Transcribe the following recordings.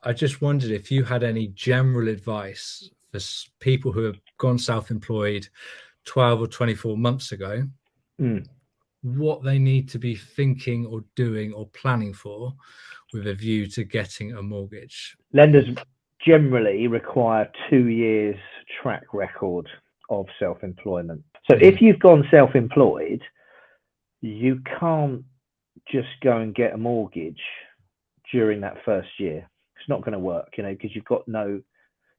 I just wondered if you had any general advice for people who have gone self-employed 12 or 24 months ago, Mm. what they need to be thinking or doing or planning for with a view to getting a mortgage. Lenders generally require 2 years track record of self-employment. So if you've gone self-employed, you can't just go and get a mortgage during that first year. It's not going to work, because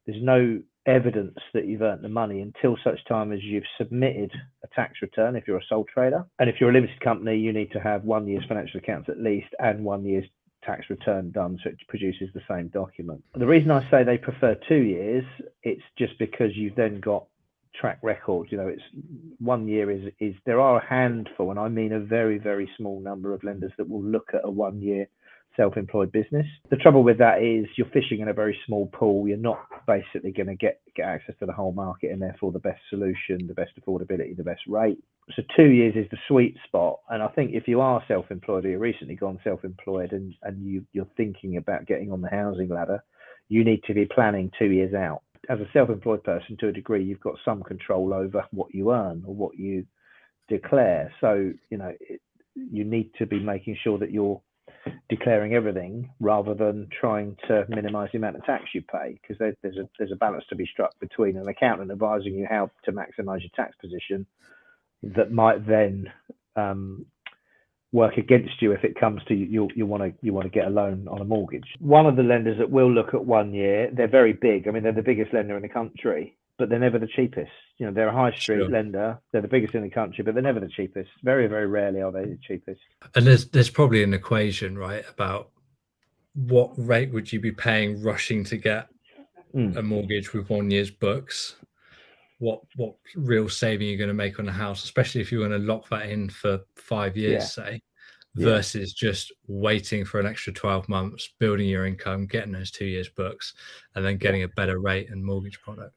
there's no evidence that you've earned the money until such time as you've submitted a tax return if you're a sole trader. And if you're a limited company, you need to have 1 year's financial accounts at least and 1 year's tax return done, so it produces the same document. The reason I say they prefer 2 years, it's just because you've then got track record. It's 1 year is there are a handful, and I mean a very, very small number of lenders that will look at a 1 year self-employed business. The trouble with that is you're fishing in a very small pool. You're not basically going to get access to the whole market, and therefore the best solution, the best affordability, the best rate. So 2 years is the sweet spot. And I think if you are self-employed or you've recently gone self-employed and you're thinking about getting on the housing ladder, you need to be planning 2 years out. As a self-employed person, to a degree, you've got some control over what you earn or what you declare. So, you need to be making sure that you're declaring everything rather than trying to minimize the amount of tax you pay, because there's a balance to be struck between an accountant advising you how to maximize your tax position that might then work against you if it comes to you want to get a loan on a mortgage. One of the lenders that will look at 1 year, they're very big. I mean, they're the biggest lender in the country, but they're never the cheapest. They're a high street lender. They're the biggest in the country, but they're never the cheapest. Very, very rarely are they the cheapest. And there's probably an equation, right, about what rate would you be paying rushing to get a mortgage with 1 year's books? What real saving you're going to make on a house, especially if you're going to lock that in for 5 years, say, versus just waiting for an extra 12 months, building your income, getting those 2 years books, and then getting a better rate and mortgage product.